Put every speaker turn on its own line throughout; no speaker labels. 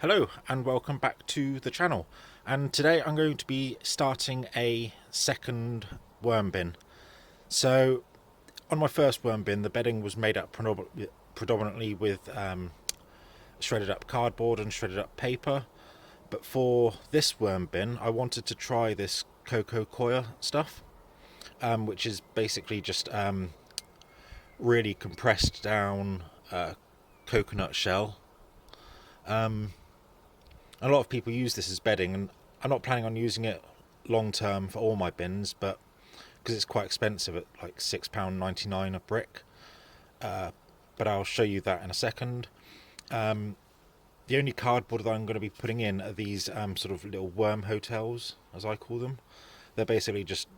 Hello and welcome back to the channel, and today I'm going to be starting a second worm bin. So on my first worm bin the bedding was made up predominantly with shredded up cardboard and shredded up paper, but for this worm bin I wanted to try this Coco Coir stuff, which is basically just really compressed down coconut shell. A lot of people use this as bedding, and I'm not planning on using it long term for all my bins, but because it's quite expensive at like £6.99 a brick. But I'll show you that in a second. The only cardboard that I'm going to be putting in are these sort of little worm hotels, as I call them. They're basically just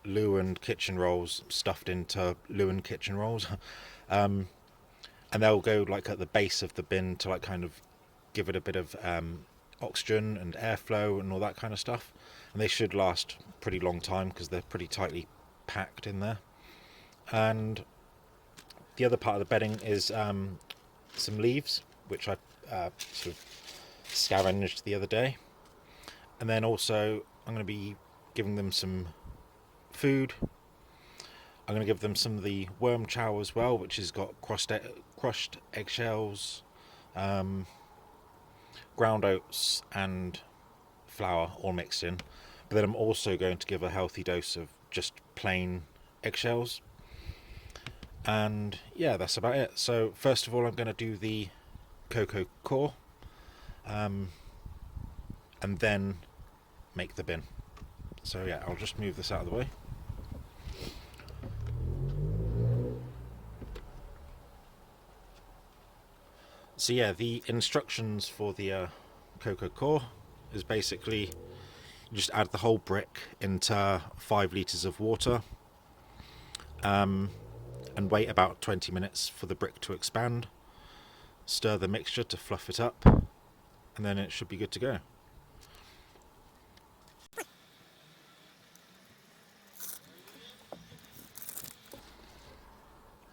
loo and kitchen rolls stuffed into loo and kitchen rolls. And they'll go like at the base of the bin to like kind of give it a bit of oxygen and airflow and all that kind of stuff, and they should last a pretty long time because they're pretty tightly packed in there. And the other part of the bedding is some leaves, which I sort of scavenged the other day, and then also I'm going to be giving them some food. I'm going to give them some of the worm chow as well, which has got crushed eggshells, ground oats and flour all mixed in. But then I'm also going to give a healthy dose of just plain eggshells. And yeah, that's about it. So first of all I'm going to do the Coco Coir, and then make the bin. So yeah, I'll just move this out of the way. So yeah, the instructions for the Coco Coir is basically you just add the whole brick into 5 litres of water, and wait about 20 minutes for the brick to expand. Stir the mixture to fluff it up, and then it should be good to go.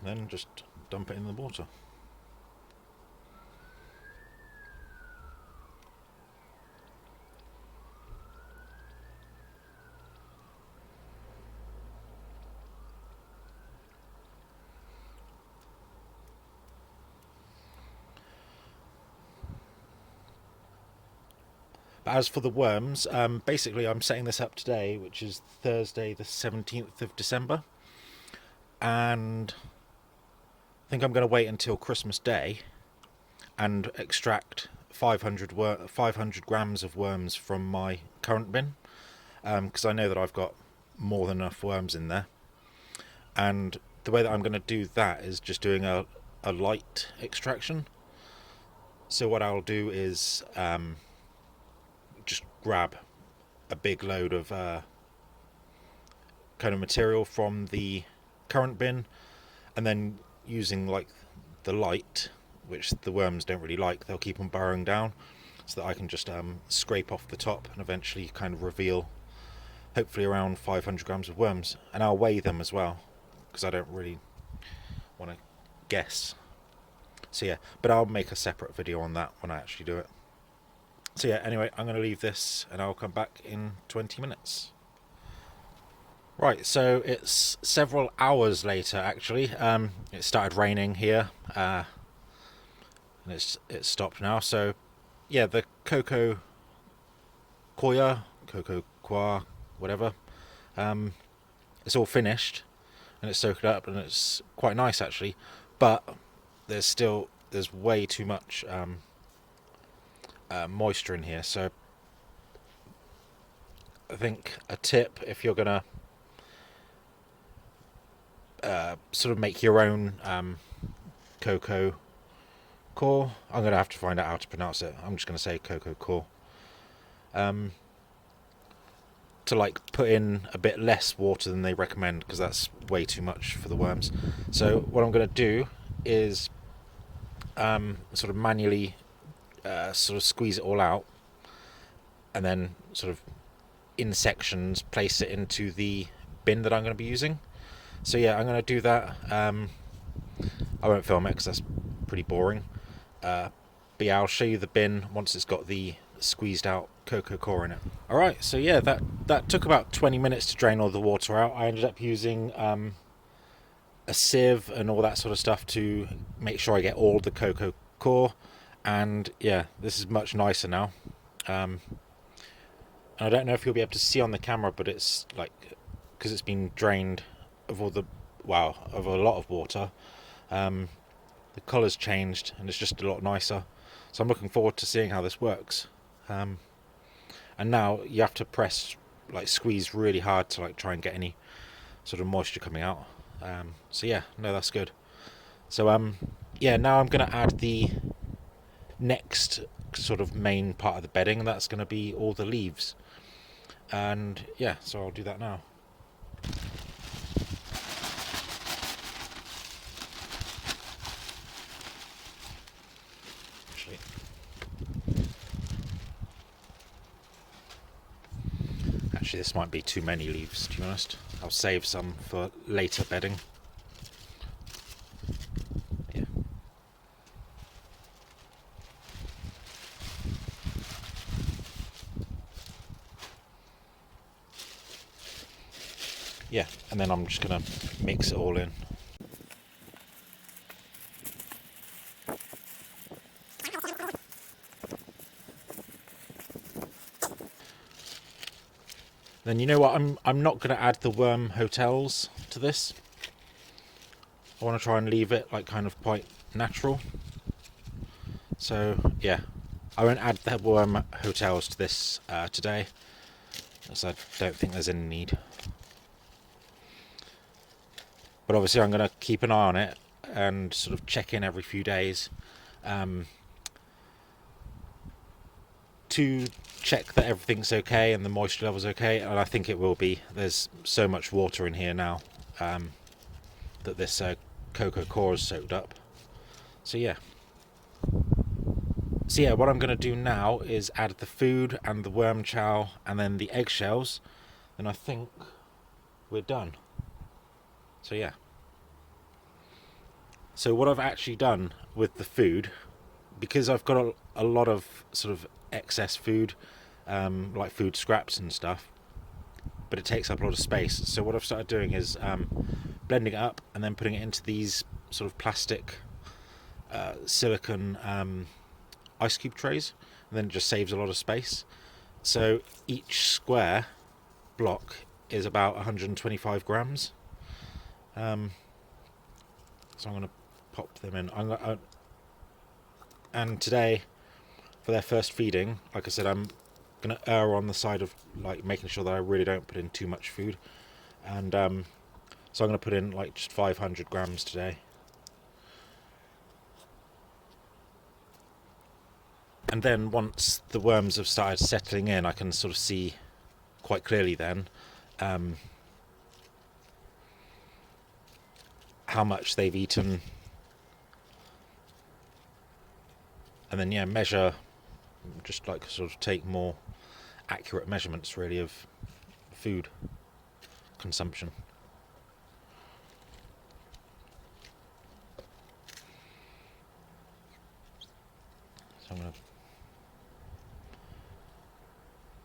And then just dump it in the water. But as for the worms, basically I'm setting this up today, which is Thursday the 17th of December, and I think I'm going to wait until Christmas Day and extract 500 grams of worms from my current bin, because I know that I've got more than enough worms in there. And the way that I'm going to do that is just doing a light extraction. So what I'll do is just grab a big load of kind of material from the current bin, and then using like the light, which the worms don't really like, they'll keep on burrowing down, so that I can just scrape off the top and eventually kind of reveal hopefully around 500 grams of worms. And I'll weigh them as well, because I don't really want to guess. So yeah, but I'll make a separate video on that when I actually do it. So yeah, anyway, I'm going to leave this and I'll come back in 20 minutes. Right, so it's several hours later actually. It started raining here, and it's stopped now. So yeah, the Coco Coir, whatever, it's all finished and it's soaked up and it's quite nice actually, but there's way too much moisture in here. So I think a tip, if you're gonna sort of make your own Coco Coir, I'm gonna have to find out how to pronounce it. I'm just gonna say Coco Coir. To like put in a bit less water than they recommend, because that's way too much for the worms. So what I'm going to do is sort of manually sort of squeeze it all out, and then sort of in sections place it into the bin that I'm going to be using. So yeah, I'm going to do that. I won't film it because that's pretty boring. But yeah, I'll show you the bin once it's got the squeezed out Coco Coir in it. Alright, so yeah, that took about 20 minutes to drain all the water out. I ended up using a sieve and all that sort of stuff to make sure I get all the Coco Coir. And yeah, this is much nicer now. And I don't know if you'll be able to see on the camera, but it's like, because it's been drained of all the, wow, of a lot of water, the colour's changed and it's just a lot nicer. So I'm looking forward to seeing how this works. And now you have to press, like squeeze really hard to like try and get any sort of moisture coming out. So yeah, no, that's good. So yeah, now I'm going to add the next sort of main part of the bedding, and that's going to be all the leaves. And yeah, so I'll do that now. Actually, this might be too many leaves, to be honest. I'll save some for later bedding. Yeah. Yeah, and then I'm just going to mix it all in. Then you know what, I'm not going to add the worm hotels to this. I want to try and leave it like kind of quite natural. So yeah, I won't add the worm hotels to this today, as I don't think there's any need. But obviously I'm going to keep an eye on it and sort of check in every few days to check that everything's okay and the moisture level's okay, and I think it will be. There's so much water in here now that this Coco Coir is soaked up. So yeah, what I'm going to do now is add the food and the worm chow and then the eggshells, and I think we're done. So yeah. So what I've actually done with the food, because I've got a lot of sort of excess food, like food scraps and stuff, but it takes up a lot of space. So what I've started doing is blending it up and then putting it into these sort of plastic silicone ice cube trays, and then it just saves a lot of space. So each square block is about 125 grams. So I'm going to pop them in. And today, for their first feeding, like I said, I'm going to err on the side of like making sure that I really don't put in too much food. And so I'm going to put in like just 500 grams today. And then once the worms have started settling in, I can sort of see quite clearly then how much they've eaten. And then yeah, measure, just like sort of take more accurate measurements really of food consumption. So I'm going to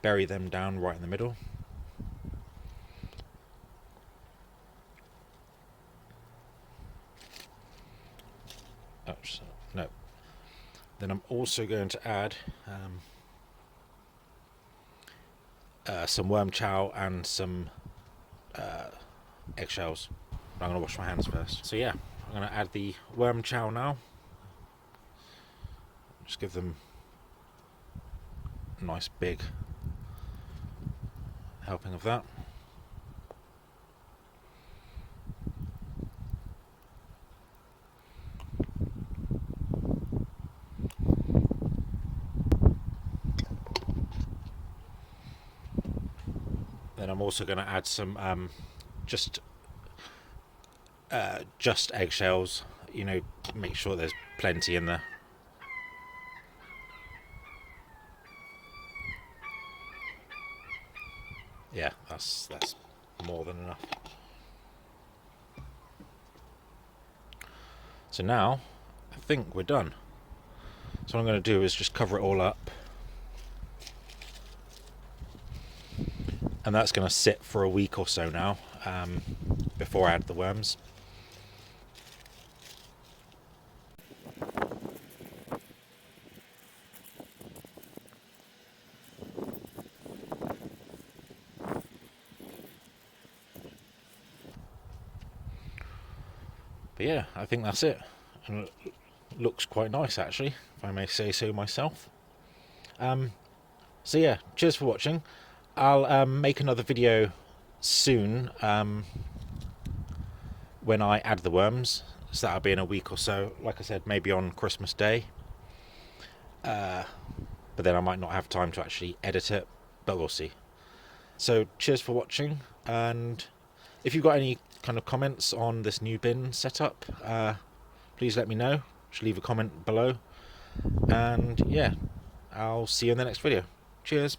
bury them down right in the middle. Oh, no. Then I'm also going to add some worm chow and some eggshells. I'm going to wash my hands first. So yeah, I'm going to add the worm chow now. Just give them a nice big helping of that. Then I'm also going to add some just eggshells. You know, make sure there's plenty in there. Yeah, that's more than enough. So now I think we're done. So So what I'm going to do is just cover it all up, and that's going to sit for a week or so now, before I add the worms. But yeah, I think that's it. And it looks quite nice, actually, if I may say so myself. So yeah, cheers for watching. I'll make another video soon, when I add the worms. So that'll be in a week or so. Like I said, maybe on Christmas Day. But then I might not have time to actually edit it, but we'll see. So cheers for watching, and if you've got any kind of comments on this new bin setup, please let me know. Just leave a comment below, and yeah, I'll see you in the next video. Cheers.